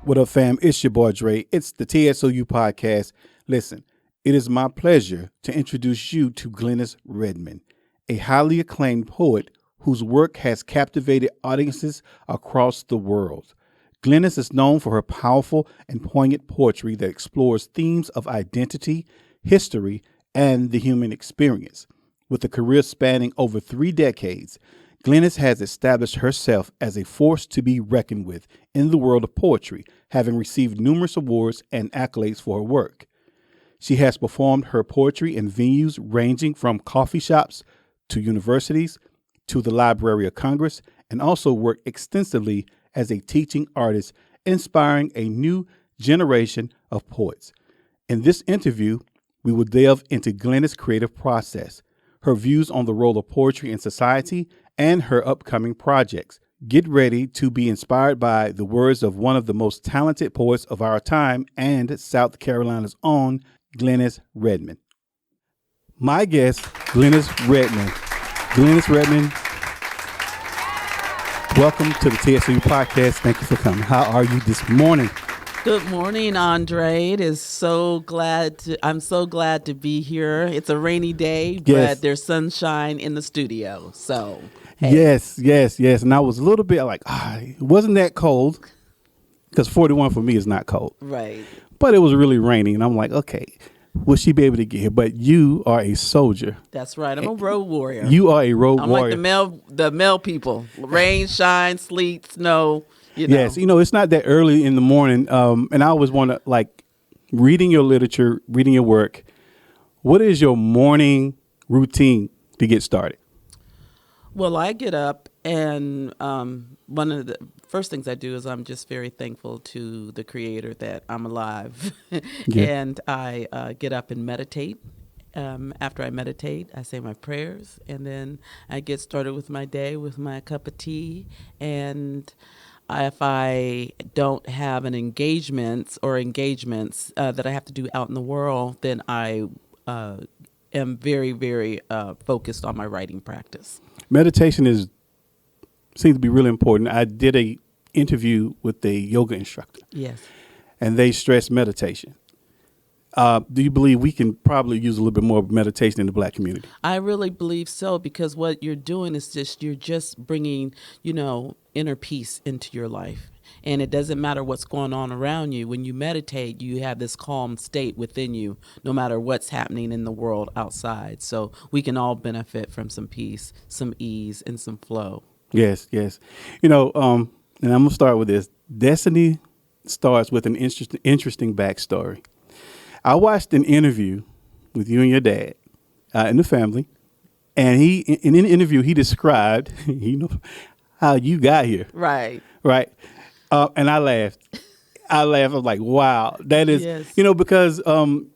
What up, fam? It's your boy Dre. It's the TSOU podcast. Listen, it is my pleasure to introduce you to Glenis Redmond, a highly acclaimed poet whose work has captivated audiences across the world. Glenis is known for her powerful and poignant poetry that explores themes of identity, history, and the human experience. With a career spanning over 3 decades, Glenis has established herself as a force to be reckoned with in the world of poetry, having received numerous awards and accolades for her work. She has performed her poetry in venues ranging from coffee shops to universities to the Library of Congress, and also worked extensively as a teaching artist, inspiring a new generation of poets. In this interview, we will delve into Glenis' creative process, her views on the role of poetry in society, and her upcoming projects. Get ready to be inspired by the words of one of the most talented poets of our time and South Carolina's own Glenis Redmond. My guest, Glenis Redmond. Glenis Redmond, welcome to the TSOU podcast. Thank you for coming. How are you this morning? Good morning, Andre. I'm so glad to be here. It's a rainy day, but there's sunshine in the studio. So, hey. Yes. And I was a little bit like, it wasn't that cold, because 41 for me is not cold. Right. But it was really raining, and I'm like, okay, will she be able to get here? But you are a soldier. That's right. I'm a road warrior. You are a road warrior. I'm like the male people. Rain, shine, sleet, snow. Yes, it's not that early in the morning, and I always want to, like, reading your literature, reading your work, what is your morning routine to get started? Well, I get up, and one of the first things I do is I'm just very thankful to the Creator that I'm alive. And I get up and meditate. After I meditate, I say my prayers, and then I get started with my day with my cup of tea. And if I don't have engagements that I have to do out in the world, then I am very, very focused on my writing practice. Meditation seems to be really important. I did a interview with a yoga instructor. Yes. And they stress meditation. Do you believe we can probably use a little bit more meditation in the Black community? I really believe so, because what you're doing is you're just bringing, inner peace into your life. And it doesn't matter what's going on around you. When you meditate, you have this calm state within you, no matter what's happening in the world outside. So we can all benefit from some peace, some ease, and some flow. Yes. And I'm going to start with this. Destiny starts with an interesting backstory. I watched an interview with you and your dad in the family, and in an interview, he described, how you got here. Right. And I laughed. I was like, wow, that is, because when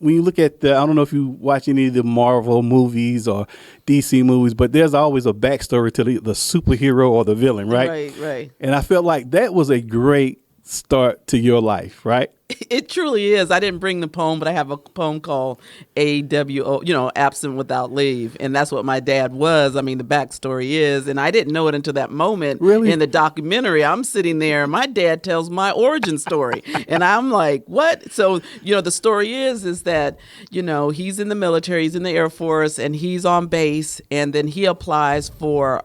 you look at I don't know if you watch any of the Marvel movies or DC movies, but there's always a backstory to the superhero or the villain, right? Right. And I felt like that was a great start to your life, right? It truly is. I didn't bring the poem, but I have a poem called AWO, absent without leave. And that's what my dad was. I mean, the backstory is, and I didn't know it until that moment in the documentary. I'm sitting there, and my dad tells my origin story. And I'm like, what? So, the story is that, he's in the military, he's in the Air Force, and he's on base, and then he applies for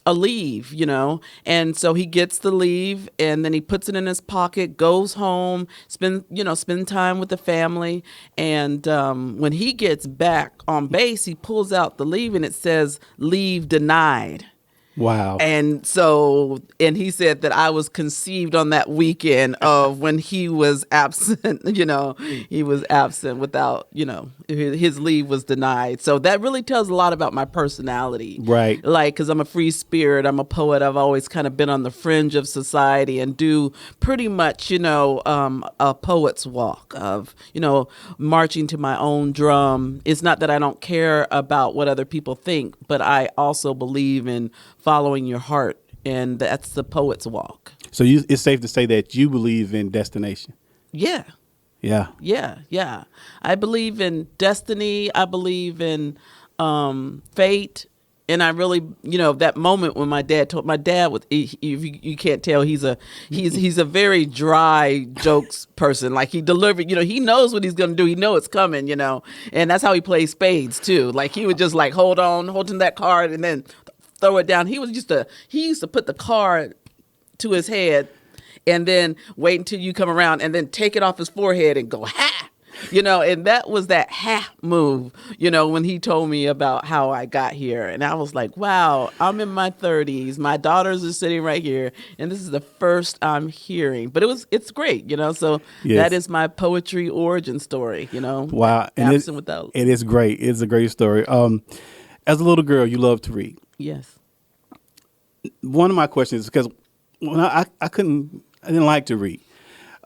a leave, and so he gets the leave, and then he puts it in his pocket, goes home, spend time with the family, and when he gets back on base, he pulls out the leave, and it says leave denied. Wow. And so, and he said that I was conceived on that weekend of when he was absent, he was absent without, his leave was denied. So that really tells a lot about my personality. Right. Like, because I'm a free spirit, I'm a poet. I've always kind of been on the fringe of society and do pretty much, a poet's walk of, marching to my own drum. It's not that I don't care about what other people think, but I also believe in following your heart, and that's the poet's walk. So it's safe to say that you believe in destination. Yeah. I believe in destiny. I believe in fate. And I really, that moment when my dad was, you can't tell, he's a very dry jokes person. Like he delivered, he knows what he's going to do. He knows it's coming, and that's how he plays spades too. Like he would just like holding that card and then throw it down. He used to put the card to his head and then wait until you come around and then take it off his forehead and go, ha! And that was that ha move, when he told me about how I got here. And I was like, wow, I'm in my 30s. My daughters are sitting right here. And this is the first I'm hearing. But it's great, so yes. That is my poetry origin story, Wow. And it is great. It's a great story. As a little girl, you love to read. Yes. One of my questions is because when I didn't like to read.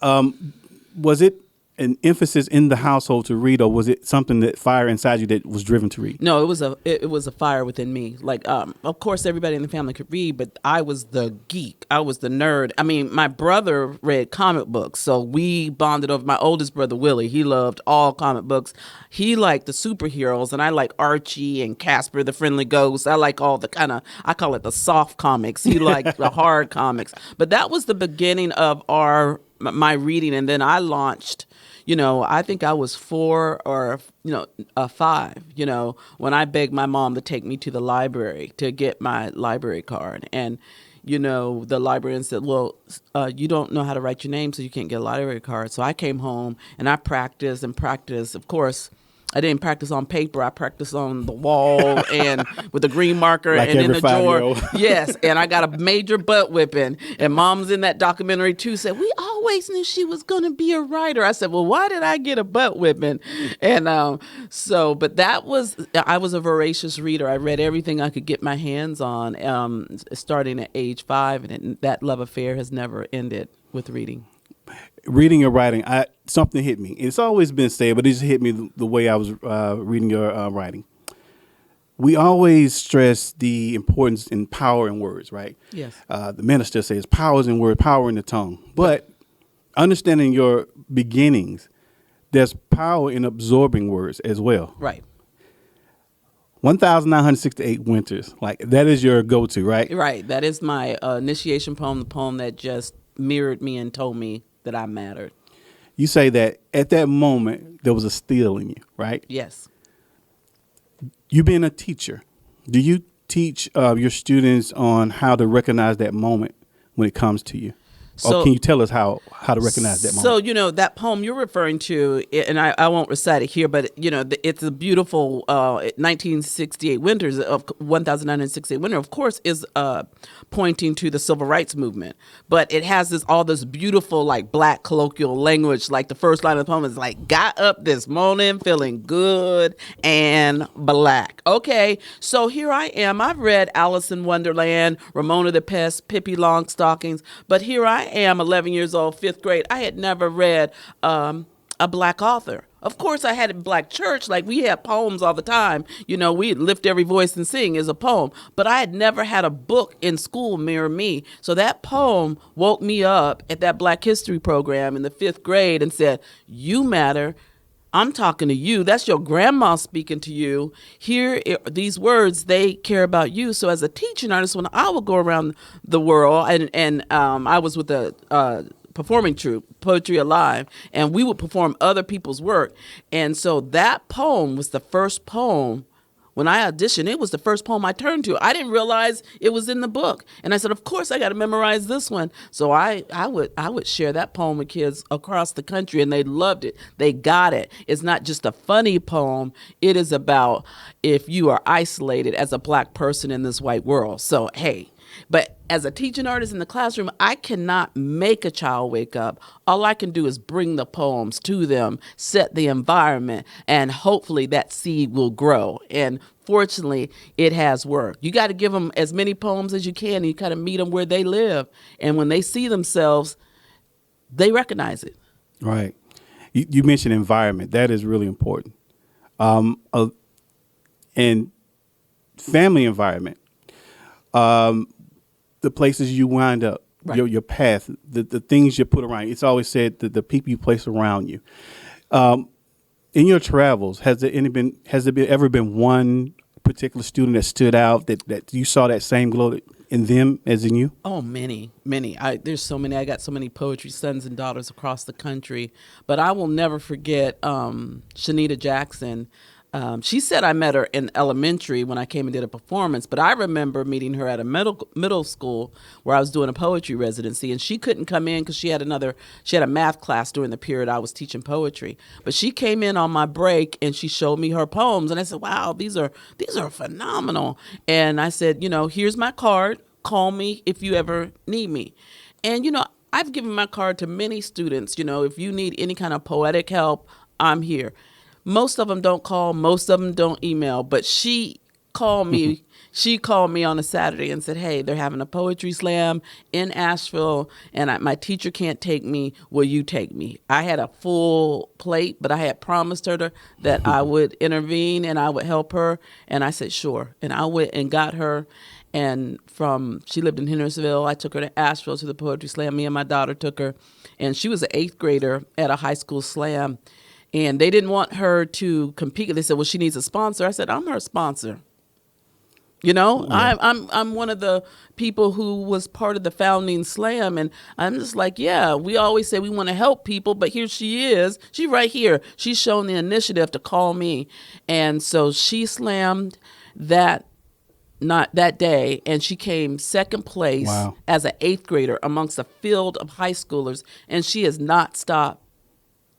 Was it an emphasis in the household to read, or was it something that fire inside you that was driven to read? No, it was a fire within me. Like, of course, everybody in the family could read, but I was the geek. I was the nerd. I mean, my brother read comic books, so we bonded over. My oldest brother, Willie, he loved all comic books. He liked the superheroes, and I like Archie and Casper the Friendly Ghost. I like all the I call it the soft comics. He liked the hard comics. But that was the beginning of my reading, and then I launched. I think I was 4 or 5, when I begged my mom to take me to the library to get my library card. And, the librarian said, well, you don't know how to write your name, so you can't get a library card. So I came home and I practiced. Of course, I didn't practice on paper. I practiced on the wall and with a green marker like and in the drawer. Yes, and I got a major butt whipping. And Mom's in that documentary too. Said we always knew she was going to be a writer. I said, well, why did I get a butt whipping? And but I was a voracious reader. I read everything I could get my hands on, starting at age 5, and that love affair has never ended with reading. Reading or writing, something hit me. It's always been said, but it just hit me the way I was reading your writing. We always stress the importance in power in words, right? Yes. The minister says power is in word, power in the tongue. But understanding your beginnings, there's power in absorbing words as well. Right. 1,968 Winters, like that is your go-to, right? Right. That is my initiation poem, the poem that just mirrored me and told me that I mattered. You say that at that moment, there was a steel in you, right? Yes. You being a teacher, do you teach your students on how to recognize that moment when it comes to you? Or can you tell us how to recognize that moment? So, that poem you're referring to, and I won't recite it here, but, it's a beautiful 1968 Winters of 1,968 Winter, of course, is pointing to the civil rights movement. But it has all this beautiful, like, black colloquial language. Like the first line of the poem is like, got up this morning feeling good and black. Okay, so here I am. I've read Alice in Wonderland, Ramona the Pest, Pippi Longstockings, but here I am, 11 years old, 5th grade. I had never read a black author. Of course, I had a black church. Like we had poems all the time. We'd lift every voice and sing as a poem. But I had never had a book in school mirror me. So that poem woke me up at that Black History program in the 5th grade and said, you matter. I'm talking to you. That's your grandma speaking to you. Here, these words, they care about you. So as a teaching artist, when I would go around the world, and I was with a performing troupe, Poetry Alive, and we would perform other people's work. And so that poem was the first poem. When I auditioned, it was the first poem I turned to. I didn't realize it was in the book. And I said, of course, I got to memorize this one. So I would share that poem with kids across the country, and they loved it. They got it. It's not just a funny poem. It is about if you are isolated as a black person in this white world. So, hey. But as a teaching artist in the classroom, I cannot make a child wake up. All I can do is bring the poems to them, set the environment, and hopefully that seed will grow. And fortunately, it has worked. You got to give them as many poems as you can, and you kind of meet them where they live. And when they see themselves, they recognize it. Right. You mentioned environment. That is really important. And family environment. The places you wind up, right. your path, the things you put around you. It's always said that the people you place around you. In your travels, has there ever been one particular student that stood out that you saw that same glow in them as in you? Oh, many. There's so many. I got so many poetry sons and daughters across the country. But I will never forget Shanita Jackson. She said I met her in elementary when I came and did a performance, but I remember meeting her at a middle school where I was doing a poetry residency, and she couldn't come in because she had a math class during the period I was teaching poetry. But she came in on my break and she showed me her poems, and I said, "Wow, these are phenomenal." And I said, "Here's my card. Call me if you ever need me." And I've given my card to many students. If you need any kind of poetic help, I'm here. Most of them don't call. Most of them don't email. But she called me. She called me on a Saturday and said, "Hey, they're having a poetry slam in Asheville, and my teacher can't take me. Will you take me?" I had a full plate, but I had promised her that I would intervene and I would help her. And I said, "Sure." And I went and got her. And she lived in Hendersonville. I took her to Asheville to the poetry slam. Me and my daughter took her. And she was an 8th grader at a high school slam. And they didn't want her to compete. They said, "Well, she needs a sponsor." I said, "I'm her sponsor." Yeah. I'm one of the people who was part of the founding slam, and I'm just like, yeah, we always say we want to help people, but here she is. She's right here. She's shown the initiative to call me. And so she slammed not that day, and she came second place. Wow. As an 8th grader amongst a field of high schoolers, and she has not stopped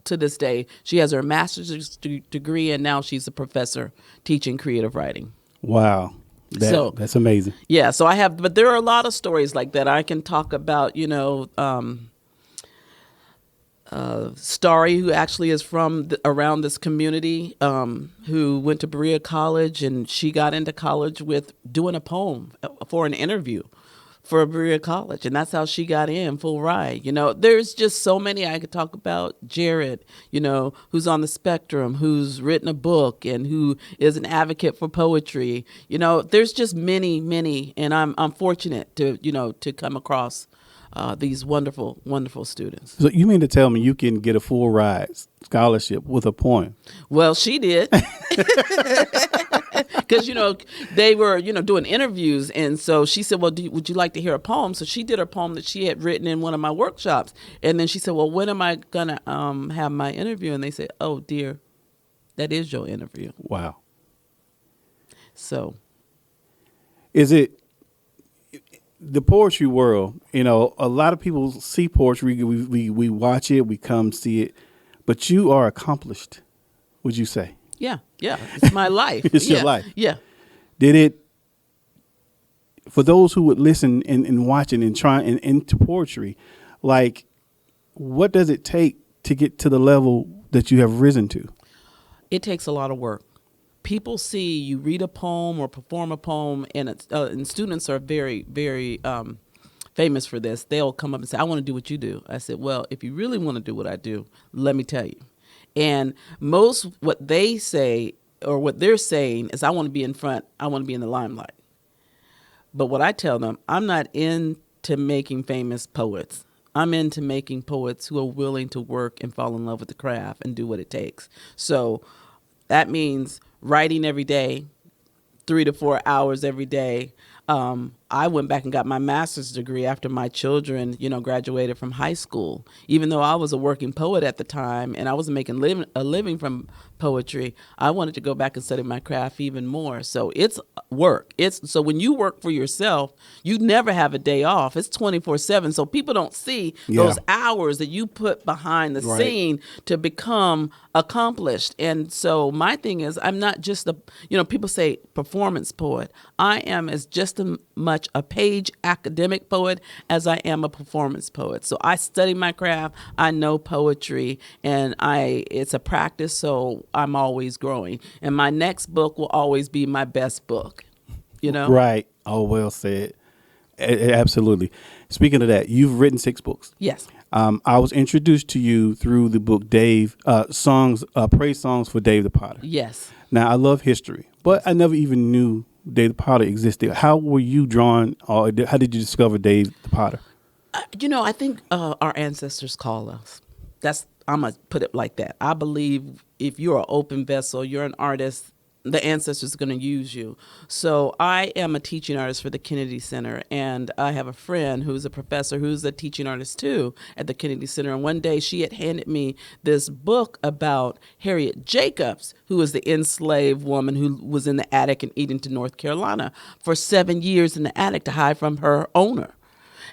to this day. She has her master's degree, and now she's a professor teaching creative writing. Wow. That's amazing. Yeah, so but there are a lot of stories like that. I can talk about, Starry, who actually is from around this community, who went to Berea College, and she got into college with doing a poem for an interview for Berea College, and that's how she got in full ride. There's just so many I could talk about. Jared, who's on the spectrum, who's written a book, and who is an advocate for poetry. There's just many, and I'm fortunate to come across these wonderful, wonderful students. So you mean to tell me you can get a full ride scholarship with a poem? Well, she did. Because, they were, doing interviews. And so she said, "Well, would you like to hear a poem?" So she did her poem that she had written in one of my workshops. And then she said, "Well, when am I going to have my interview?" And they said, "Oh, dear, that is your interview." Wow. So. Is it the poetry world? A lot of people see poetry. We watch it. We come see it. But you are accomplished, would you say? Yeah. It's my life. It's your life. Yeah. Did it, for those who would listen and watch it and try and into poetry, like, what does it take to get to the level that you have risen to? It takes a lot of work. People see you read a poem or perform a poem, and students are very, very famous for this. They'll come up and say, "I want to do what you do." I said, "Well, if you really want to do what I do, let me tell you." And most what they say or what they're saying is, "I want to be in front. I want to be in the limelight." But what I tell them, I'm not into making famous poets. I'm into making poets who are willing to work and fall in love with the craft and do what it takes. So that means writing every day, 3 to 4 hours every day. I went back and got my master's degree after my children, graduated from high school. Even though I was a working poet at the time and I wasn't making a living from poetry, I wanted to go back and study my craft even more. So it's work. So when you work for yourself, you never have a day off. It's 24/7. So people don't see those hours that you put behind the scene to become accomplished. And so my thing is, I'm not just people say performance poet. I am as just as much a page academic poet as I am a performance poet. So I study my craft. I know poetry, and it's a practice. So I'm always growing, and my next book will always be my best book. Right. Oh, well said. Absolutely. Speaking of that, you've written 6 books. Yes. I was introduced to you through the book Dave Praise Songs for Dave the Potter. Yes. Now I love history, but I never even knew Dave the Potter existed. How were you drawn, or how did you discover Dave the Potter? I think our ancestors call us. I'm going to put it like that. I believe if you're an open vessel, you're an artist, the ancestors are going to use you. So I am a teaching artist for the Kennedy Center, and I have a friend who's a professor who's a teaching artist too at the Kennedy Center. And one day she had handed me this book about Harriet Jacobs, who was the enslaved woman who was in the attic in Edenton, North Carolina, for 7 years in the attic to hide from her owner.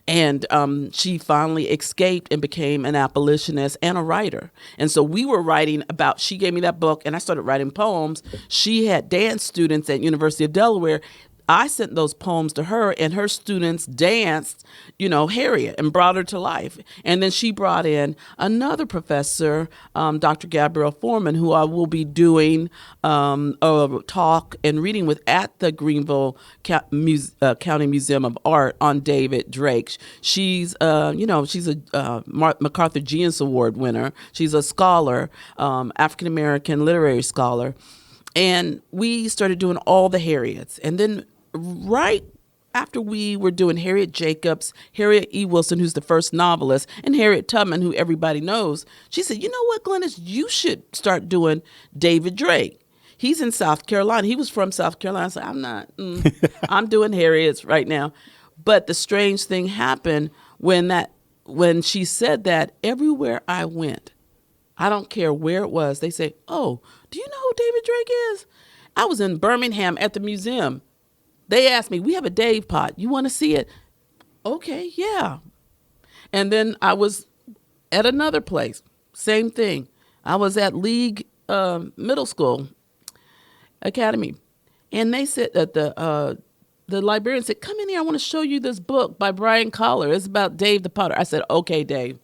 And she finally escaped and became an abolitionist and a writer. And so we were writing about, she gave me that book and I started writing poems. She had dance students at University of Delaware. I sent those poems to her, and her students danced, Harriet, and brought her to life. And then she brought in another professor, Dr. Gabrielle Foreman, who I will be doing a talk and reading with at the Greenville County Museum of Art on David Drake. She's a MacArthur Genius Award winner. She's a scholar, African-American literary scholar. And we started doing all the Harriets. And then right after we were doing Harriet Jacobs, Harriet E. Wilson, who's the first novelist, and Harriet Tubman, who everybody knows, she said, you know what, Glenis, you should start doing David Drake. He's in South Carolina. He was from South Carolina. I said, I'm not. I'm doing Harriet's right now. But the strange thing happened when she said that, everywhere I went, I don't care where it was, they say, oh, do you know who David Drake is? I was in Birmingham at the museum. They asked me, we have a Dave pot. You want to see it? Okay, yeah. And then I was at another place. Same thing. I was at League Middle School Academy. And they said that the librarian said, come in here. I want to show you this book by Brian Collar. It's about Dave the Potter. I said, okay, Dave.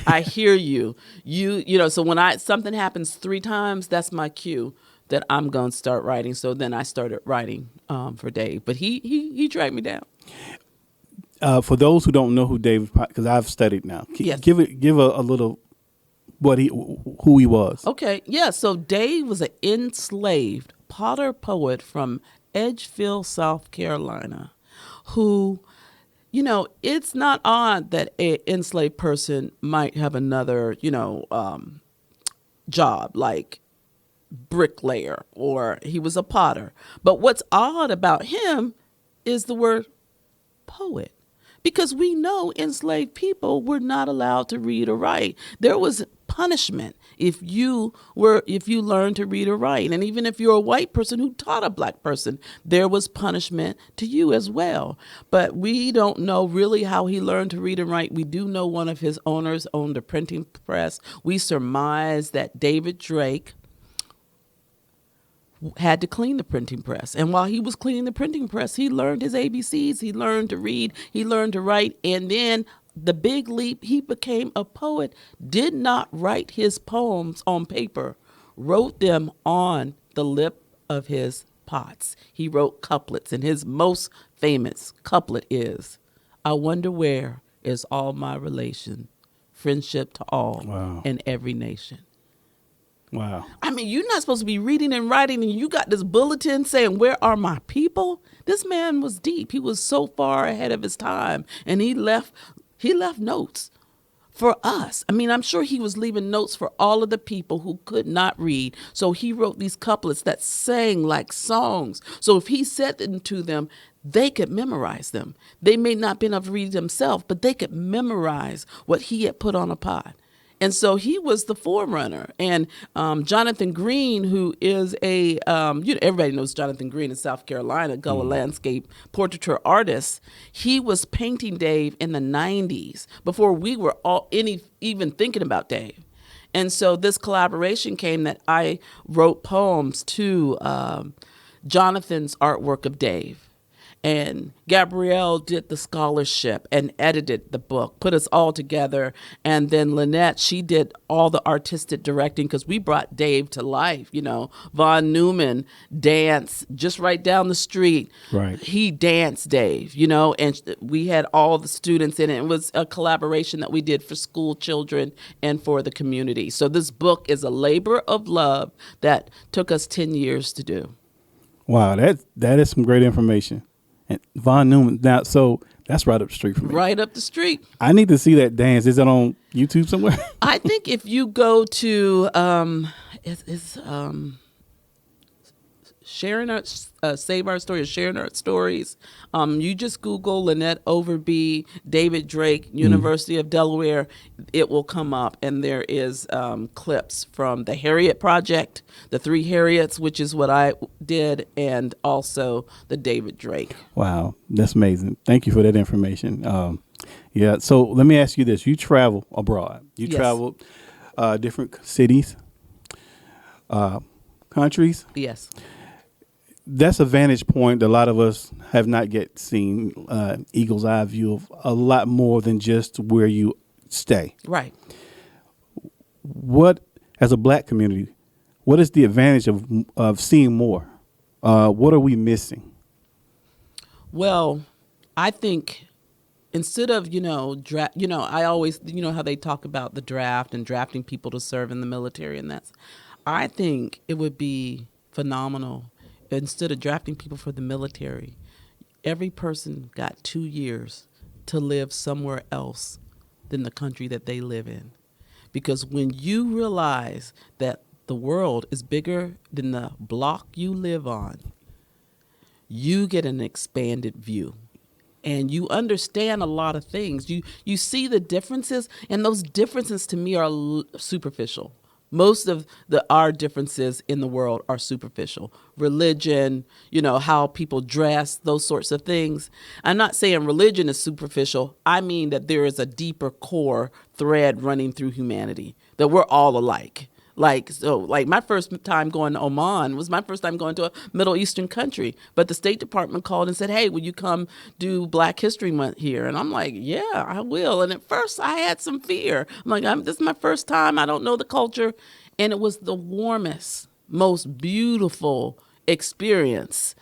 I hear you. So when something happens 3 times, that's my cue that I'm going to start writing. So then I started writing for Dave, but he dragged me down. For those who don't know who Dave, because I've studied now, yes. give a little who he was. Okay, yeah. So Dave was an enslaved potter poet from Edgeville, South Carolina, who, it's not odd that an enslaved person might have another, job like bricklayer, or he was a potter. But what's odd about him is the word poet, because we know enslaved people were not allowed to read or write. There was punishment if you learned to read or write. And even if you're a white person who taught a black person, there was punishment to you as well. But we don't know really how he learned to read and write. We do know one of his owners owned a printing press. We surmise that David Drake had to clean the printing press. And while he was cleaning the printing press, he learned his ABCs. He learned to read. He learned to write. And then the big leap, he became a poet, did not write his poems on paper, wrote them on the lip of his pots. He wrote couplets, and his most famous couplet is, I wonder where is all my relation, friendship to all Wow. in every nation. Wow. I mean, you're not supposed to be reading and writing, and you got this bulletin saying, where are my people? This man was deep. He was so far ahead of his time, and he left notes for us. I mean, I'm sure he was leaving notes for all of the people who could not read. So he wrote these couplets that sang like songs. So if he said them to them, they could memorize them. They may not be able to read themselves, but they could memorize what he had put on a pot. And so he was the forerunner. And Jonathan Green, who is everybody knows Jonathan Green in South Carolina, Gullah landscape portraiture artist. He was painting Dave in the 90s before we were even thinking about Dave. And so this collaboration came that I wrote poems to Jonathan's artwork of Dave. And Gabrielle did the scholarship and edited the book, put us all together. And then Lynette, she did all the artistic directing, because we brought Dave to life. Von Neumann danced just right down the street. Right. He danced Dave, and we had all the students in it. It was a collaboration that we did for school children and for the community. So this book is a labor of love that took us 10 years to do. Wow, that is some great information. And Von Neumann, now, so that's right up the street from me. Right up the street. I need to see that dance. Is it on YouTube somewhere? I think if you go to, sharing our save our stories, sharing our stories. You just Google Lynette Overby, David Drake, University of Delaware. It will come up, and there is clips from the Harriet Project, the 3 Harriets, which is what I did, and also the David Drake. Wow, that's amazing. Thank you for that information. Yeah, so let me ask you this. You travel abroad. You Yes. traveled different cities, countries. Yes. That's a vantage point that a lot of us have not yet seen, eagle's eye view of a lot more than just where you stay. Right. What, as a black community, what is the advantage of seeing more? What are we missing? Well, I think instead of, I always, how they talk about the draft and drafting people to serve in the military, and I think it would be phenomenal. Instead of drafting people for the military, every person got 2 years to live somewhere else than the country that they live in. Because when you realize that the world is bigger than the block you live on, you get an expanded view. And you understand a lot of things. You see the differences, and those differences to me are superficial. Most of our differences in the world are superficial. Religion, how people dress, those sorts of things. I'm not saying religion is superficial. I mean that there is a deeper core thread running through humanity, that we're all alike. Like my first time going to Oman was my first time going to a Middle Eastern country. But the State Department called and said, hey, will you come do Black History Month here? And I'm like, yeah, I will. And at first I had some fear. I'm like, this is my first time. I don't know the culture. And it was the warmest, most beautiful experience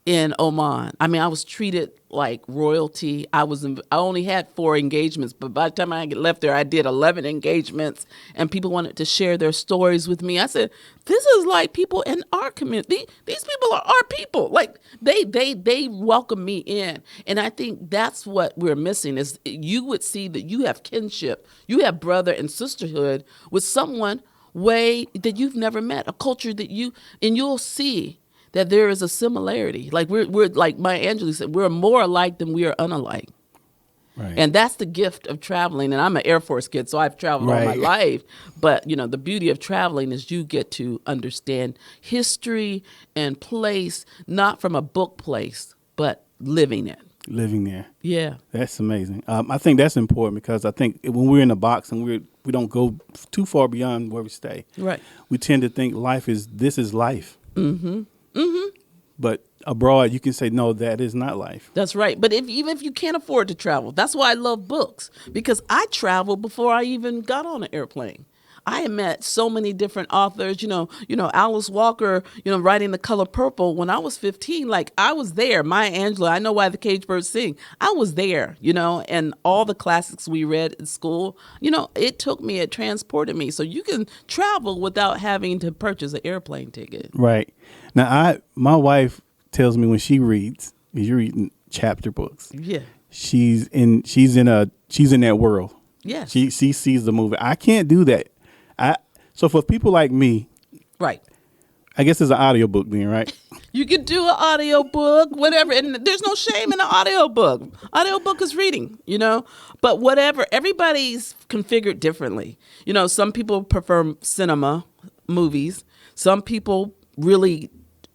in Oman. I mean, I was treated like royalty. I only had 4 engagements, but by the time I left there, I did 11 engagements, and people wanted to share their stories with me. I said, this is like people in our community. These people are our people. Like they welcome me in. And I think that's what we're missing is you would see that you have kinship. You have brother and sisterhood with someone way that you've never met, a culture that you'll see that there is a similarity. Like we're like Maya Angelou said, we're more alike than we are unalike. Right. And that's the gift of traveling. And I'm an Air Force kid, so I've traveled all my life. But, the beauty of traveling is you get to understand history and place, not from a book place, but living it. Living there. Yeah. That's amazing. I think that's important because I think when we're in a box and we don't go too far beyond where we stay. Right. We tend to think this is life. Mm-hmm. Mm-hmm. But abroad, you can say, no, that is not life. That's right. But even if you can't afford to travel, that's why I love books, because I traveled before I even got on an airplane. I had met so many different authors, Alice Walker, writing The Color Purple when I was 15, like I was there. Maya Angelou, I Know Why the Caged Birds Sing. I was there, and all the classics we read in school, it transported me. So you can travel without having to purchase an airplane ticket. Right. Now, my wife tells me when she reads, you're reading chapter books. Yeah. She's in that world. Yes. She sees the movie. I can't do that. So for people like me, right. I guess it's an audiobook then, right? You could do an audiobook, whatever. And there's no shame in an audiobook. Audiobook is reading, But whatever, everybody's configured differently. Some people prefer cinema, movies. Some people really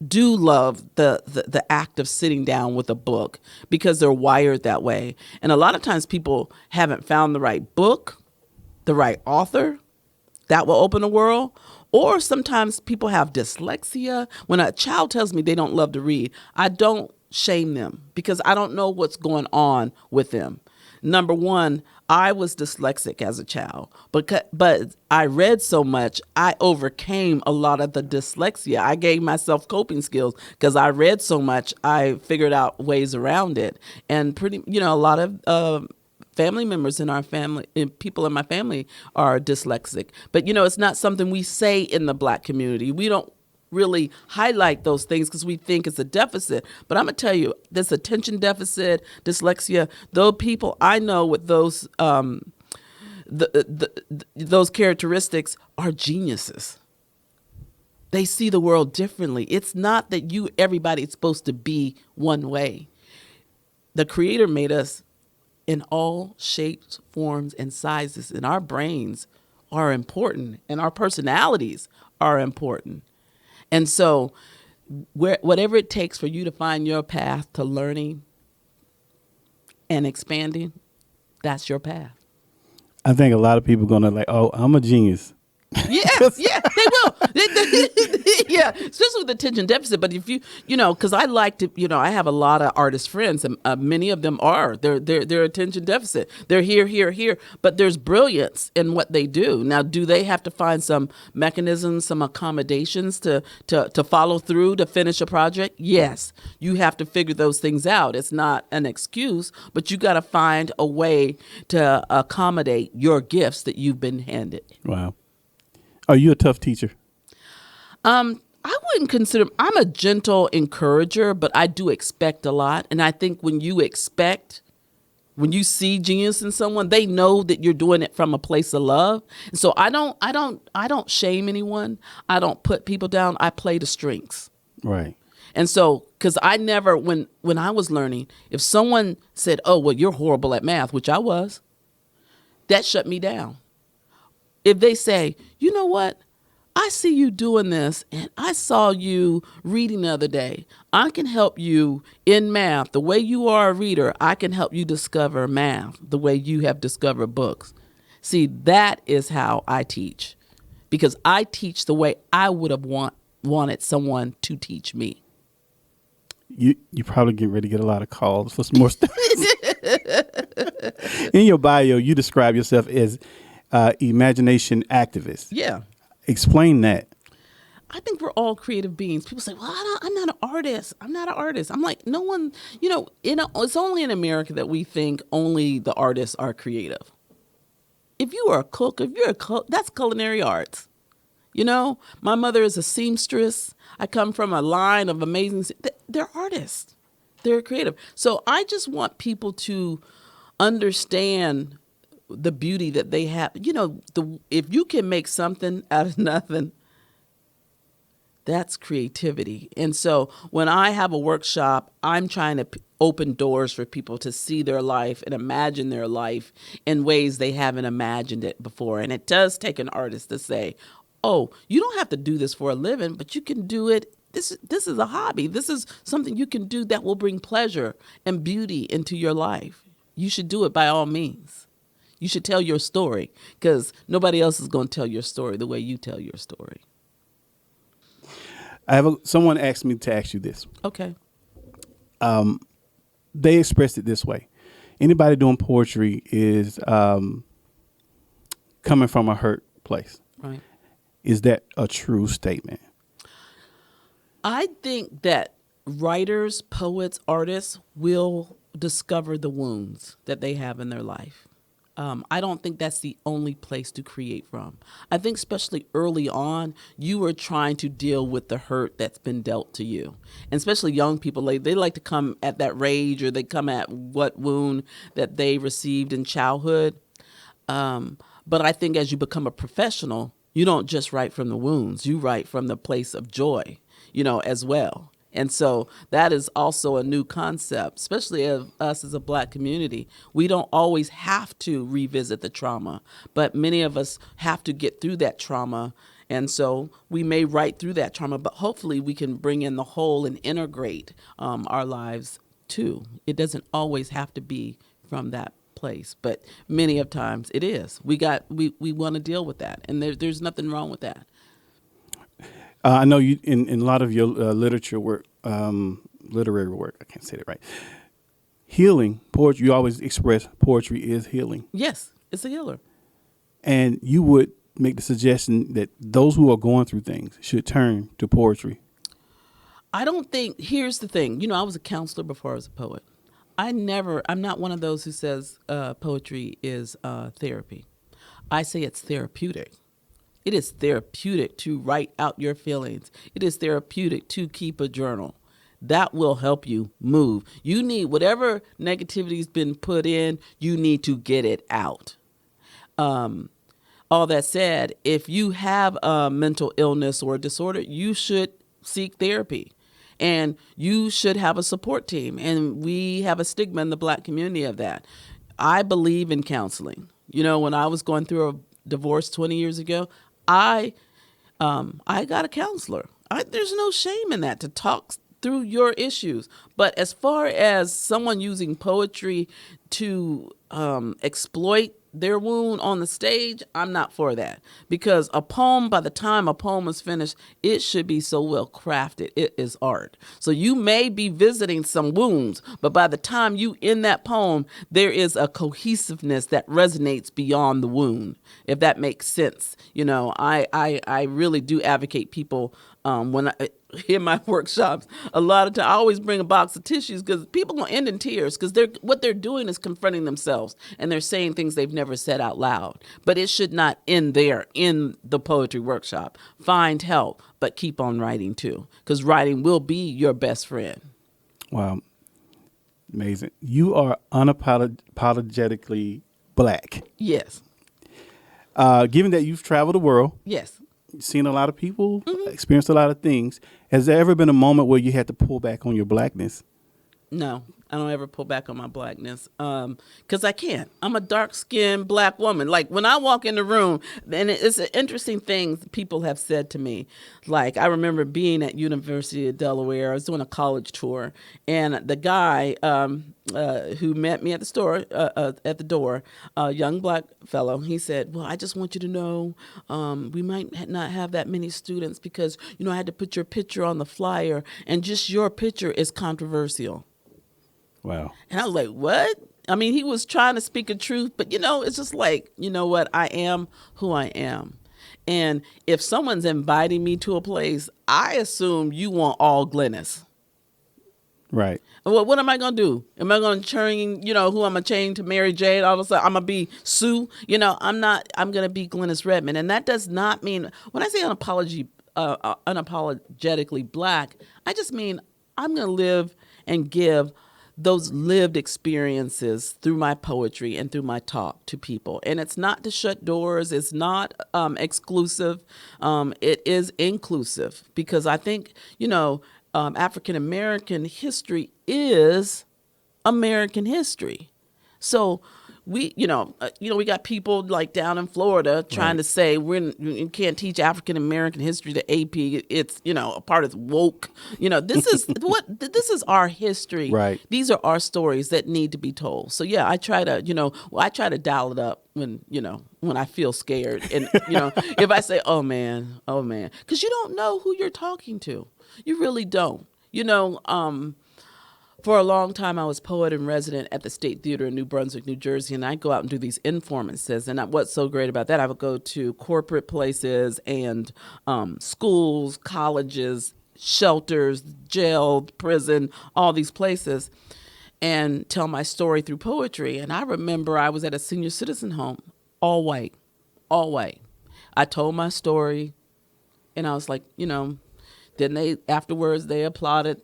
do love the act of sitting down with a book because they're wired that way. And a lot of times people haven't found the right book, the right author that will open the world. Or sometimes people have dyslexia. When a child tells me they don't love to read, I don't shame them because I don't know what's going on with them. Number one, I was dyslexic as a child, but I read so much, I overcame a lot of the dyslexia. I gave myself coping skills because I read so much, I figured out ways around it. And a lot of family members in our family, and people in my family are dyslexic. But, it's not something we say in the Black community. We don't really highlight those things because we think it's a deficit. But I'm going to tell you, this attention deficit, dyslexia, those people I know with those those characteristics are geniuses. They see the world differently. It's not that everybody's supposed to be one way. The Creator made us in all shapes, forms, and sizes, and our brains are important, and our personalities are important. And so whatever it takes for you to find your path to learning and expanding, that's your path. I think a lot of people are going to like, oh, I'm a genius. Yeah, they will. Yeah, especially with attention deficit. But if because I like to, I have a lot of artist friends, and many of them they're attention deficit. They're here, but there's brilliance in what they do. Now, do they have to find some mechanisms, some accommodations to follow through to finish a project? Yes, you have to figure those things out. It's not an excuse, but you got to find a way to accommodate your gifts that you've been handed. Wow. Are you a tough teacher? I wouldn't consider, I'm a gentle encourager, but I do expect a lot. And I think when you see genius in someone, they know that you're doing it from a place of love. And so I don't shame anyone. I don't put people down. I play the strengths. Right. And so, because I never, when I was learning, if someone said, oh, well, you're horrible at math, which I was, that shut me down. If they say, you know what, I see you doing this, and I saw you reading the other day. I can help you in math. The way you are a reader, I can help you discover math the way you have discovered books. See, that is how I teach, because I teach the way I would have wanted someone to teach me. You probably get ready to get a lot of calls for some more stuff. In your bio, you describe yourself as imagination activist. Yeah. Explain that. I think we're all creative beings. People say, well, I'm not an artist. I'm not an artist. I'm like, no one, it's only in America that we think only the artists are creative. If you are a cook, that's culinary arts. My mother is a seamstress. I come from a line of amazing, they're artists. They're creative. So I just want people to understand the beauty that they have. If you can make something out of nothing, that's creativity. And so when I have a workshop, I'm trying to open doors for people to see their life and imagine their life in ways they haven't imagined it before. And it does take an artist to say, oh, you don't have to do this for a living, but you can do it. This is a hobby. This is something you can do that will bring pleasure and beauty into your life. You should do it by all means. You should tell your story, because nobody else is going to tell your story the way you tell your story. Someone asked me to ask you this. Okay. They expressed it this way. Anybody doing poetry is coming from a hurt place. Right. Is that a true statement? I think that writers, poets, artists will discover the wounds that they have in their life. I don't think that's the only place to create from. I think especially early on, you are trying to deal with the hurt that's been dealt to you. And especially young people, they like to come at that rage, or they come at what wound that they received in childhood. But I think as you become a professional, you don't just write from the wounds. You write from the place of joy, as well. And so that is also a new concept, especially of us as a Black community. We don't always have to revisit the trauma, but many of us have to get through that trauma. And so we may write through that trauma, but hopefully we can bring in the whole and integrate our lives too. It doesn't always have to be from that place, but many of times it is. We want to deal with that, and there's nothing wrong with that. I know you in a lot of your literature work, literary work. I can't say that right. Healing poetry. You always express poetry is healing. Yes, it's a healer. And you would make the suggestion that those who are going through things should turn to poetry. I don't think. Here's the thing. I was a counselor before I was a poet. I'm not one of those who says poetry is therapy. I say it's therapeutic. It is therapeutic to write out your feelings. It is therapeutic to keep a journal. That will help you move. You need whatever negativity's been put in, you need to get it out. all that said, if you have a mental illness or a disorder, you should seek therapy. And you should have a support team. And we have a stigma in the Black community of that. I believe in counseling. When I was going through a divorce 20 years ago, I got a counselor. There's no shame in that, to talk through your issues. But as far as someone using poetry to exploit their wound on the stage, I'm not for that. Because a poem, by the time a poem is finished, it should be so well crafted. It is art. So you may be visiting some wounds, but by the time you end that poem, there is a cohesiveness that resonates beyond the wound, if that makes sense. I really do advocate people when I in my workshops, a lot of times I always bring a box of tissues, because people gonna end in tears, because what they're doing is confronting themselves, and they're saying things they've never said out loud. But it should not end there in the poetry workshop. Find help, but keep on writing too, because writing will be your best friend. Wow, amazing! You are unapologetically Black. Yes. Given that you've traveled the world, yes, seen a lot of people, experienced a lot of things. Has there ever been a moment where you had to pull back on your Blackness? No, I don't ever pull back on my Blackness, because I can't. I'm a dark-skinned Black woman. Like, when I walk in the room, and it's an interesting thing people have said to me. Like, I remember being at University of Delaware. I was doing a college tour, and the guy who met me at the door, a young Black fellow, he said, "Well, I just want you to know, we might not have that many students because, I had to put your picture on the flyer, and just your picture is controversial." Wow. And I was like, what? I mean, he was trying to speak a truth, but it's just like, what? I am who I am. And if someone's inviting me to a place, I assume you want all Glenis. Right. Well, what am I going to do? Am I going to turn, who am I changing to Mary Jane? All of a sudden, I'm going to be Sue. I'm going to be Glenis Redmond. And that does not mean, when I say unapologetically Black, I just mean I'm going to live and give those lived experiences through my poetry and through my talk to people. And it's not to shut doors. It's not exclusive. It is inclusive, because I think, African-American history is American history. So we got people like down in Florida trying to say you can't teach African American history to AP. It's a part of woke. This is this is our history. Right. These are our stories that need to be told. So yeah, I try to I try to dial it up when I feel scared, and if I say oh man, because you don't know who you're talking to. You really don't. For a long time, I was poet in resident at the State Theater in New Brunswick, New Jersey, and I'd go out and do these informances. And what's so great about that, I would go to corporate places and schools, colleges, shelters, jail, prison, all these places, and tell my story through poetry. And I remember I was at a senior citizen home, all white. I told my story, and I was like, then afterwards they applauded.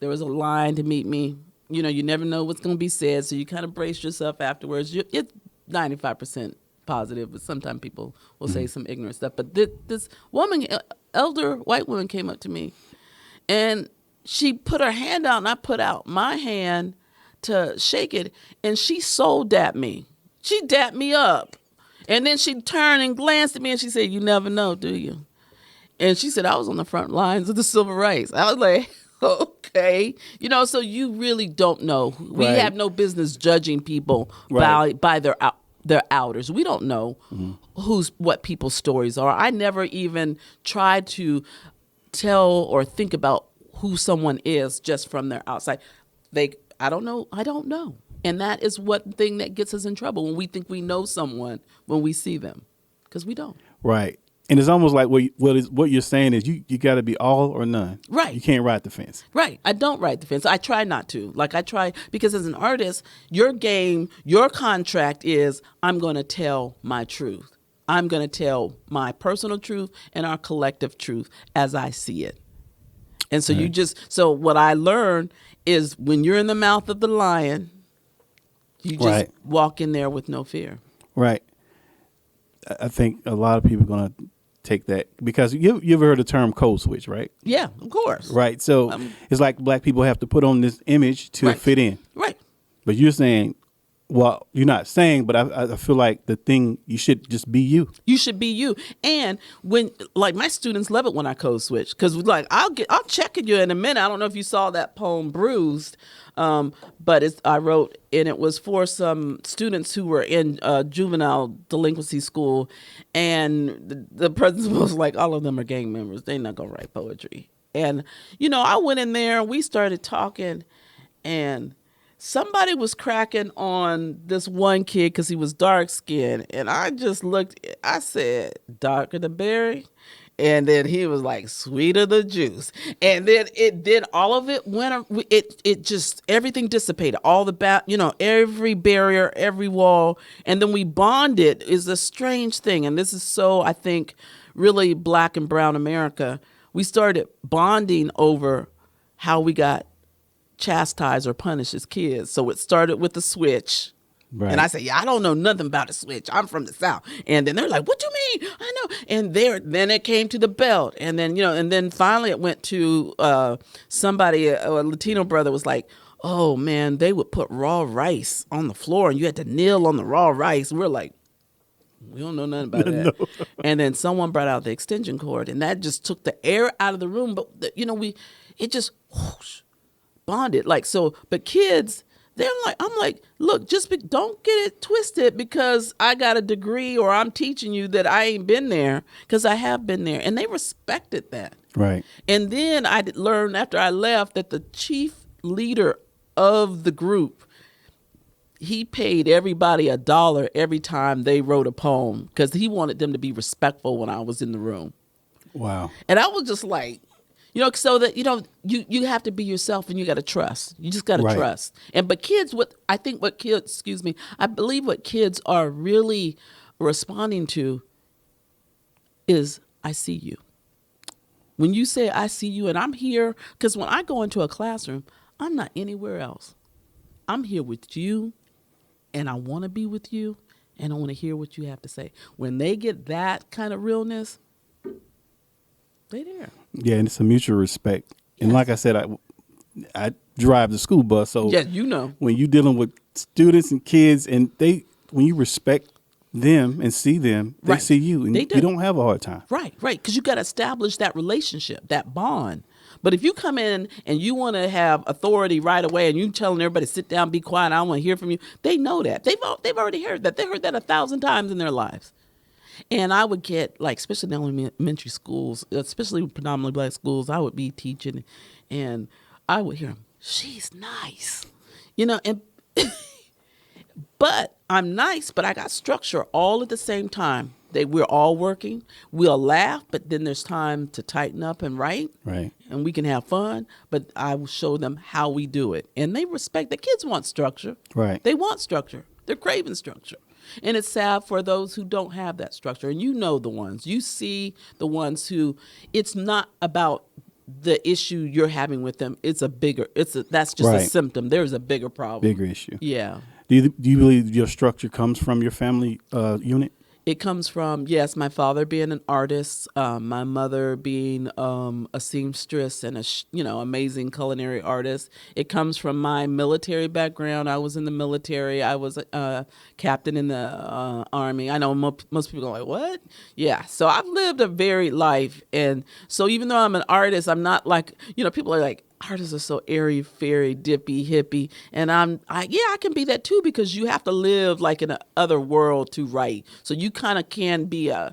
There was a line to meet me. You never know what's going to be said, so you kind of brace yourself afterwards. It's 95% positive, but sometimes people will say some ignorant stuff. But this woman, elder white woman, came up to me, and she put her hand out, and I put out my hand to shake it, and she soul dapped me. She dapped me up. And then she turned and glanced at me, and she said, "You never know, do you?" And she said, I was on the front lines of the civil rights. I was like, okay. So you really don't know. We have no business judging people by their outers. We don't know what people's stories are. I never even tried to tell or think about who someone is just from their outside. I don't know. And that is one thing that gets us in trouble, when we think we know someone when we see them, because we don't. Right. And it's almost like what you're saying is you got to be all or none. Right. You can't ride the fence. Right. I don't ride the fence. I try not to. Because as an artist, your contract is, I'm going to tell my truth. I'm going to tell my personal truth and our collective truth as I see it. And so so what I learned is, when you're in the mouth of the lion, you just walk in there with no fear. Right. I think a lot of people are going to take that because you ever heard the term code switch, right? Yeah, of course. Right. So it's like black people have to put on this image to fit in. Right. But you're saying, well, you're not saying, but I feel like the thing, you should just be you. You should be you. And when, like, my students love it when I code switch, because like I'll check you in a minute. I don't know if you saw that poem Bruised, but I wrote, and it was for some students who were in juvenile delinquency school, and the principal was like, all of them are gang members. They're not gonna write poetry. And I went in there and we started talking, and somebody was cracking on this one kid because he was dark skinned, and I just looked. I said, "Darker the berry," and then he was like, "Sweeter the juice," and then all of it went. It just everything dissipated. All the every barrier, every wall, and then we bonded. Is a strange thing, and this is so, I think, really Black and brown America. We started bonding over how we got chastise or punish as kids. So it started with the switch. Right. And I said, yeah, I don't know nothing about a switch. I'm from the South. And then they're like, what you mean? I know. And then it came to the belt. And then, and then finally it went to somebody, a Latino brother was like, oh man, they would put raw rice on the floor and you had to kneel on the raw rice. And we're like, we don't know nothing about that. No. And then someone brought out the extension cord, and that just took the air out of the room. But it just whoosh, bonded, like so. But kids, I'm like, look, don't get it twisted because I got a degree or I'm teaching you that I ain't been there, because I have been there, and they respected that. Right. And then I learned after I left that the chief leader of the group, he paid everybody $1 every time they wrote a poem because he wanted them to be respectful when I was in the room. Wow. And I was just like, so that, you have to be yourself and you got to trust. You just got to trust. But kids, I believe what kids are really responding to is, I see you. When you say, I see you and I'm here, because when I go into a classroom, I'm not anywhere else. I'm here with you, and I want to be with you, and I want to hear what you have to say. When they get that kind of realness, they there. Yeah, and it's a mutual respect. Yes. And like I said, I drive the school bus, so yes, when you're dealing with students and kids, and when you respect them and see them, they see you, and you don't have a hard time. Right, because you got to establish that relationship, that bond. But if you come in and you want to have authority right away, and you telling everybody, sit down, be quiet, I don't want to hear from you, they know that. They've already heard that. They heard that 1,000 times in their lives. And I would get, like, especially in elementary schools, especially predominantly Black schools, I would be teaching, and I would hear them, she's nice, and but I'm nice, but I got structure all at the same time. We're all working. We'll laugh, but then there's time to tighten up and write. Right. And we can have fun, but I will show them how we do it. And they respect. The kids want structure. Right. They want structure. They're craving structure. And it's sad for those who don't have that structure. And the ones. You see the ones who, it's not about the issue you're having with them. That's just a symptom. There's a bigger problem. Bigger issue. Yeah. Do you believe your structure comes from your family unit? It comes from, yes, my father being an artist, my mother being a seamstress and amazing culinary artist. It comes from my military background. I was in the military. I was a captain in the Army. I know most people are like, what? Yeah. So I've lived a varied life. And so even though I'm an artist, I'm not like, people are like, artists are so airy, fairy, dippy, hippie. And I can be that too, because you have to live like in another world to write. So you kind of can be a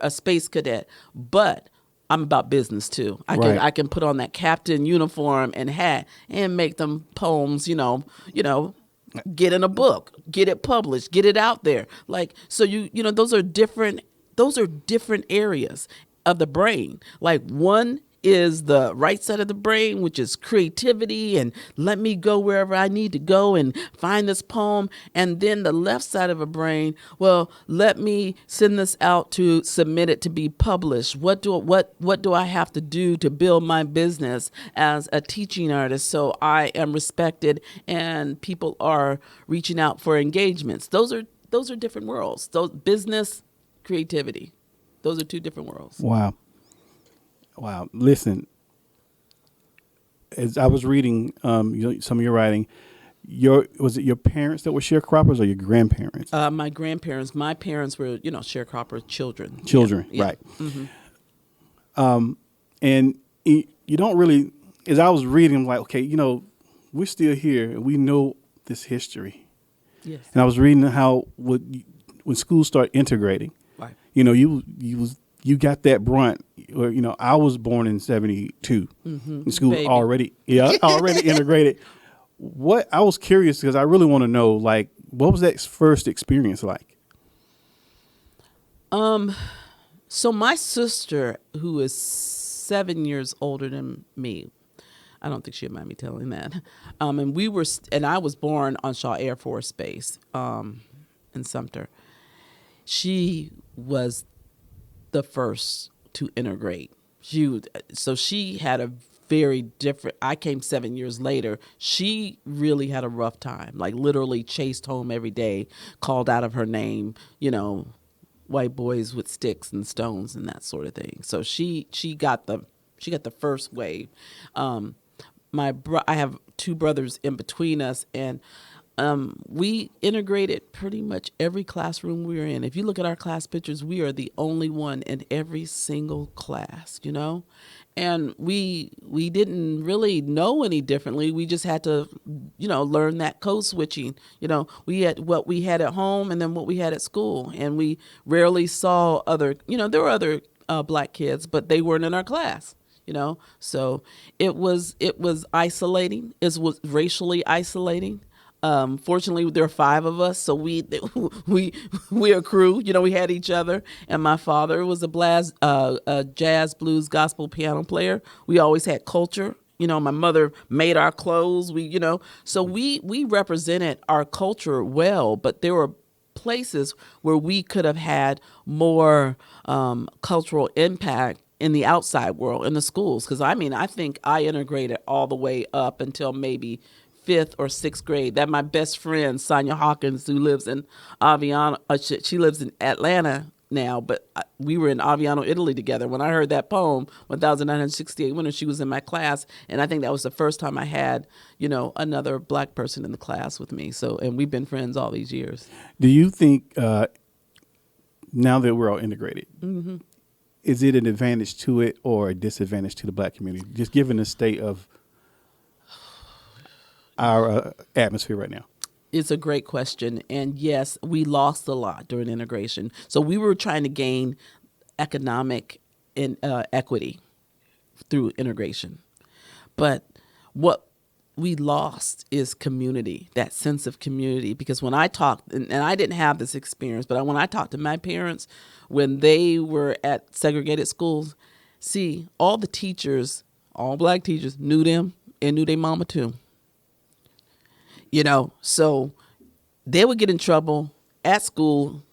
space cadet, but I'm about business too. I can put on that captain uniform and hat and make them poems, get in a book, get it published, get it out there. Like, so those are different areas of the brain. Like, one is the right side of the brain, which is creativity and let me go wherever I need to go and find this poem. And then the left side of a brain, well, let me send this out to submit it to be published. What do I have to do to build my business as a teaching artist so I am respected and people are reaching out for engagements? Those are different worlds. Those business creativity. Those are two different worlds. Wow. Wow. Listen, as I was reading some of your writing, was it your parents that were sharecroppers or your grandparents? My grandparents. My parents were, sharecropper children. Children, Yeah. right. Mm-hmm. And you don't really, as I was reading, I'm like, okay, we're still here and we know this history. Yes. And I was reading how when schools start integrating, Right. you got that brunt. Or, I was born in 72. Mm-hmm. And school Baby. already integrated. What I was curious because I really want to know, like, what was that first experience like? So my sister, who is 7 years older than me, I don't think she'd mind me telling that. And I was born on Shaw Air Force Base in Sumter. She was the first to integrate. So she had a very different. I came 7 years later. She really had a rough time, like literally chased home every day, called out of her name, white boys with sticks and stones and that sort of thing. So she got the first wave. I have two brothers in between us, and we integrated pretty much every classroom we were in. If you look at our class pictures, we are the only one in every single class, and we didn't really know any differently. We just had to, learn that code switching. We had what we had at home and then what we had at school, and we rarely saw other. There were other black kids, but they weren't in our class. So it was isolating. It was racially isolating. Fortunately, there are 5 of us, so we a crew. We had each other. And my father was a jazz, blues, gospel piano player. We always had culture. My mother made our clothes. So we represented our culture well. But there were places where we could have had more cultural impact in the outside world, in the schools. Because I think I integrated all the way up until maybe 5th or 6th grade. That my best friend, Sonia Hawkins, who lives in Aviano, she lives in Atlanta now, but we were in Aviano, Italy together. When I heard that poem, 1968 Winter, she was in my class, and I think that was the first time I had, another black person in the class with me. So, and we've been friends all these years. Do you think, now that we're all integrated, Mm-hmm. is it an advantage to it or a disadvantage to the black community, just given the state of our atmosphere right now? It's a great question. And yes, we lost a lot during integration. So we were trying to gain economic equity through integration. But what we lost is community, that sense of community. Because when I talked, and I didn't have this experience, but when I talked to my parents, when they were at segregated schools, see, all the teachers, all black teachers, knew them and knew their mama too. So they would get in trouble at school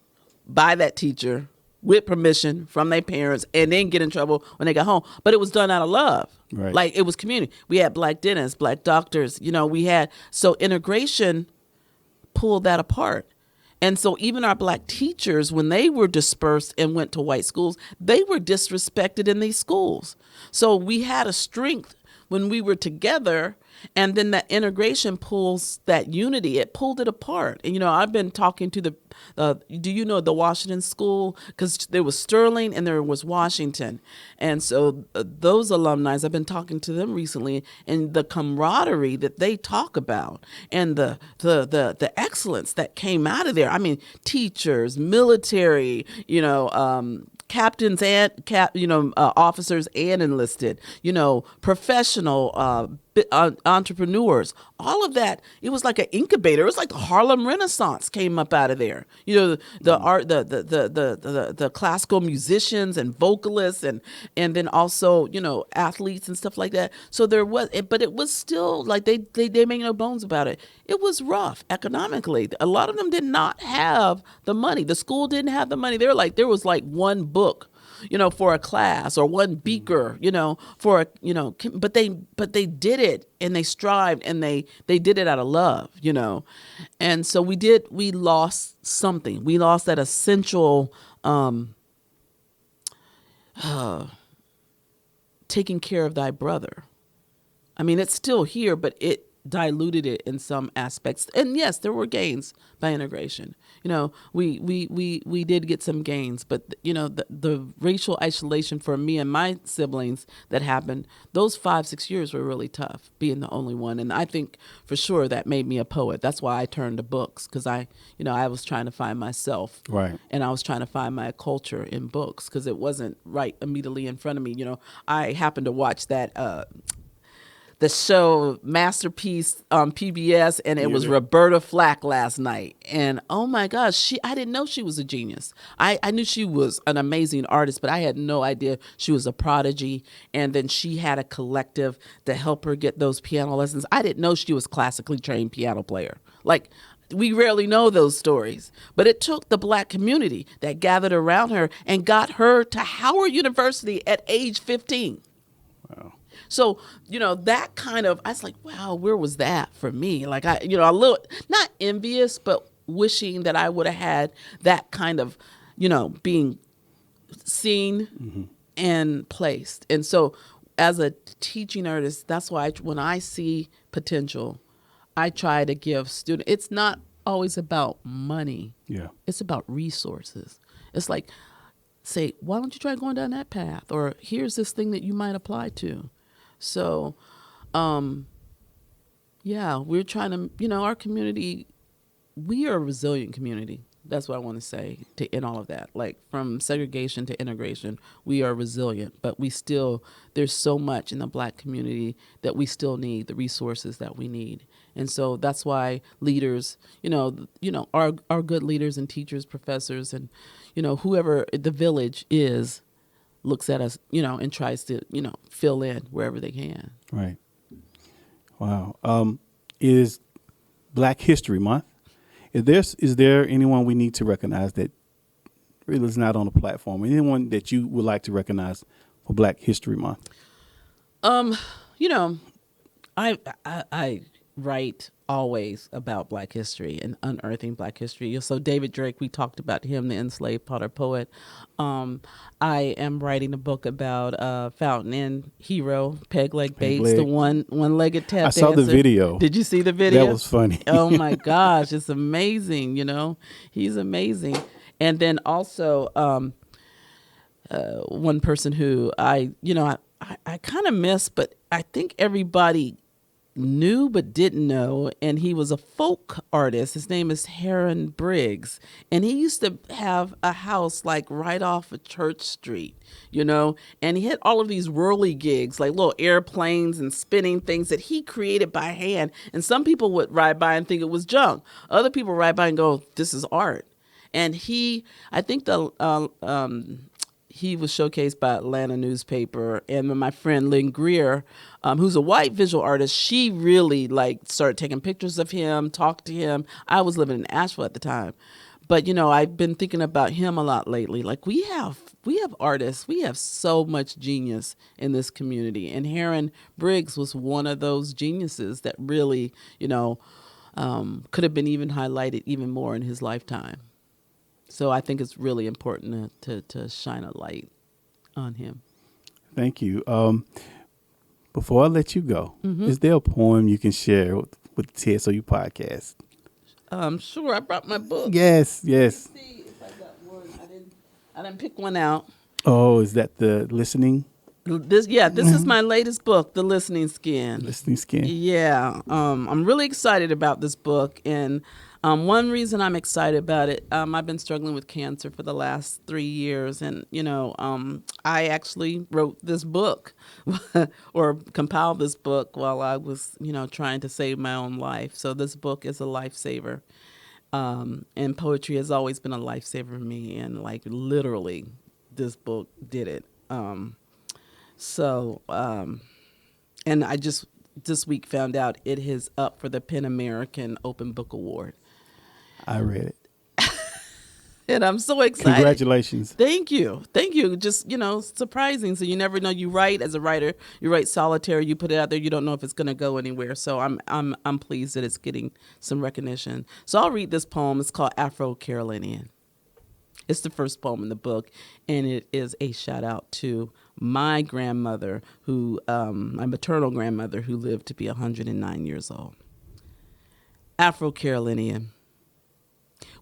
by that teacher with permission from their parents, and then get in trouble when they got home. But it was done out of love. Right. Like, it was community. We had black dentists, black doctors, so integration pulled that apart. And so even our black teachers, when they were dispersed and went to white schools, they were disrespected in these schools. So we had a strength when we were together, and then that integration pulls that unity. It pulled it apart. And, I've been talking to do you know the Washington School? Because there was Sterling and there was Washington. And so those alumni, I've been talking to them recently, and the camaraderie that they talk about and the excellence that came out of there. Teachers, military, captains and officers and enlisted, professional entrepreneurs, all of that. It was like an incubator. It was like the Harlem Renaissance came up out of there. The art, the classical musicians and vocalists, and then also athletes and stuff like that. So there was, but it was still like they made no bones about it. It was rough economically. A lot of them did not have the money. The school didn't have the money. There was like one book for a class, or one beaker, for a, but they did it, and they strived, and they did it out of love, and so we lost something. We lost that essential taking care of thy brother. I mean, it's still here, but it diluted it in some aspects. And yes, there were gains by integration. We did get some gains, but the racial isolation for me and my siblings that happened, those 5-6 years were really tough, being the only one. And I think for sure that made me a poet. That's why I turned to books, because I was trying to find myself. Right. And I was trying to find my culture in books, because it wasn't right immediately in front of me. I happened to watch that the show Masterpiece on PBS, and it was Roberta Flack last night. And oh my gosh, I didn't know she was a genius. I knew she was an amazing artist, but I had no idea she was a prodigy. And then she had a collective to help her get those piano lessons. I didn't know she was classically trained piano player. Like, we rarely know those stories, but it took the Black community that gathered around her and got her to Howard University at age 15. Wow. So, that kind of, I was like, wow, where was that for me? Like, a little, not envious, but wishing that I would have had that kind of, being seen and placed. And so as a teaching artist, that's why when I see potential, I try to give students, it's not always about money. Yeah. It's about resources. It's like, say, why don't you try going down that path? Or here's this thing that you might apply to. So, we're trying to, our community, we are a resilient community. That's what I want to say in all of that. Like, from segregation to integration, we are resilient, but there's so much in the Black community that we still need, the resources that we need. And so that's why leaders, our good leaders and teachers, professors, and, whoever the village is, looks at us, and tries to, fill in wherever they can. Right. Wow. It is Black History Month. Is there anyone we need to recognize that really is not on the platform? Anyone that you would like to recognize for Black History Month? I write always about Black history and unearthing Black history. So David Drake, we talked about him, the enslaved potter poet. I am writing a book about Fountain Inn hero Peg Leg Bates, the one-legged tap dancer. I saw the video. Did you see the video? That was funny. Oh my gosh, it's amazing. He's amazing. And then also one person who I kind of miss, but I think everybody knew but didn't know, and he was a folk artist. His name is Heron Briggs, and he used to have a house like right off of Church Street, and he had all of these whirly gigs, like little airplanes and spinning things that he created by hand. And some people would ride by and think it was junk. Other people ride by and go, this is art. And he was showcased by Atlanta newspaper. And then my friend Lynn Greer, who's a white visual artist, she really started taking pictures of him, talked to him. I was living in Asheville at the time. But, I've been thinking about him a lot lately. Like, we have artists. We have so much genius in this community. And Heron Briggs was one of those geniuses that really, could have been even highlighted even more in his lifetime. So I think it's really important to shine a light on him. Thank you. Before I let you go, is there a poem you can share with the TSOU podcast? Sure. I brought my book. Yes. Let's see if I got one. I didn't pick one out. Oh, is that the listening? This is my latest book, The Listening Skin. Listening Skin. Yeah. I'm really excited about this book, and one reason I'm excited about it, I've been struggling with cancer for the last 3 years. And, I actually wrote this book or compiled this book while I was, trying to save my own life. So this book is a lifesaver. And poetry has always been a lifesaver for me. And literally this book did it. And I just this week found out it is up for the PEN American Open Book Award. I read it. And I'm so excited. Congratulations. Thank you. Thank you. Just, surprising. So you never know. You write as a writer, you write solitary, you put it out there, you don't know if it's going to go anywhere. So I'm pleased that it's getting some recognition. So I'll read this poem. It's called Afro-Carolinian. It's the first poem in the book, and it is a shout out to my grandmother, my maternal grandmother, who lived to be 109 years old. Afro-Carolinian.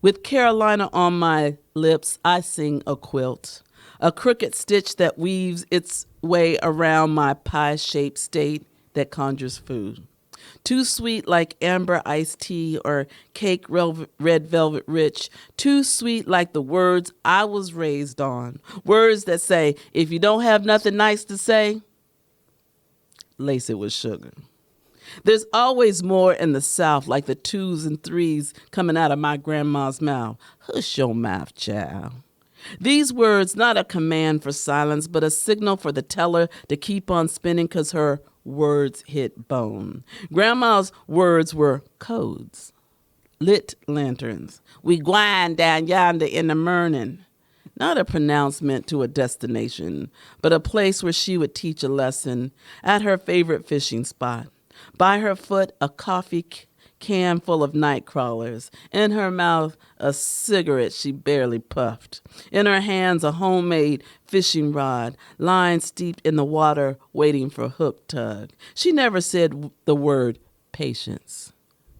With Carolina on my lips, I sing a quilt, a crooked stitch that weaves its way around my pie-shaped state that conjures food. Too sweet like amber iced tea or cake red velvet rich. Too sweet like the words I was raised on. Words that say, if you don't have nothing nice to say, lace it with sugar. There's always more in the South, like the 2s and 3s coming out of my grandma's mouth. Hush your mouth, child. These words, not a command for silence, but a signal for the teller to keep on spinning because her words hit bone. Grandma's words were codes, lit lanterns. We gwine down yonder in the morning. Not a pronouncement to a destination, but a place where she would teach a lesson at her favorite fishing spot. By her foot, a coffee can full of night crawlers. In her mouth, a cigarette she barely puffed. In her hands, a homemade fishing rod, lying steeped in the water, waiting for hook tug. She never said the word patience.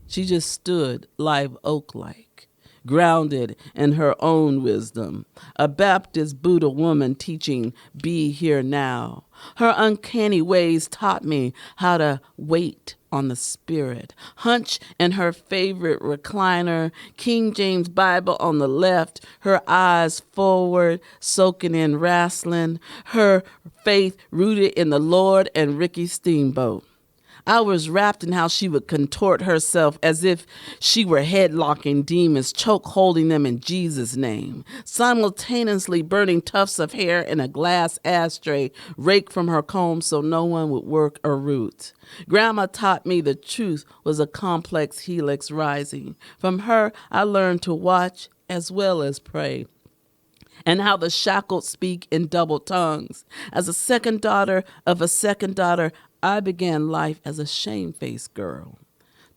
She just stood live oak-like, grounded in her own wisdom. A Baptist Buddha woman teaching be here now. Her uncanny ways taught me how to wait on the spirit. Hunch in her favorite recliner, King James Bible on the left, her eyes forward, soaking in wrestling, her faith rooted in the Lord and Ricky Steamboat. I was wrapped in how she would contort herself as if she were headlocking demons, choke holding them in Jesus' name, simultaneously burning tufts of hair in a glass ashtray raked from her comb so no one would work or root. Grandma taught me the truth was a complex helix rising. From her, I learned to watch as well as pray, and how the shackled speak in double tongues. As a second daughter of a second daughter, I began life as a shamefaced girl,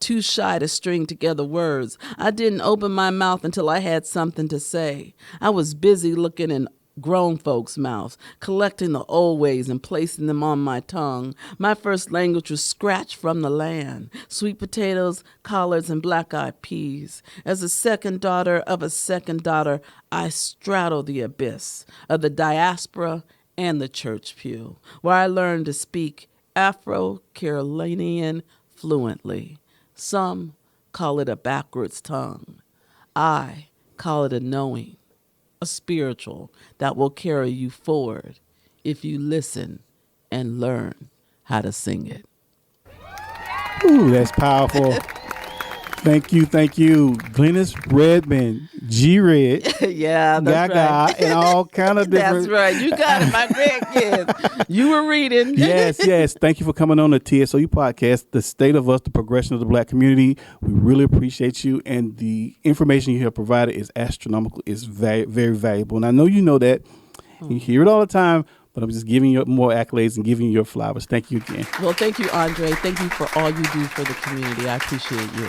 too shy to string together words. I didn't open my mouth until I had something to say. I was busy looking in grown folks' mouths, collecting the old ways and placing them on my tongue. My first language was scratched from the land, sweet potatoes, collards, and black-eyed peas. As a second daughter of a second daughter, I straddled the abyss of the diaspora and the church pew, where I learned to speak Afro-Carolinian fluently. Some call it a backwards tongue. I call it a knowing, a spiritual that will carry you forward if you listen and learn how to sing it. Ooh, that's powerful. Thank you. Glenis Redmond, G-Red, yeah, that's Gaga, right. and all kind of different. That's right. You got it, my grandkids. You were reading. Yes. Thank you for coming on the TSOU podcast, The State of Us, the Progression of the Black Community. We really appreciate you, and the information you have provided is astronomical. It's very, very valuable. And I know you know that. You hear it all the time, but I'm just giving you more accolades and giving you your flowers. Thank you again. Well, thank you, Andre. Thank you for all you do for the community. I appreciate you.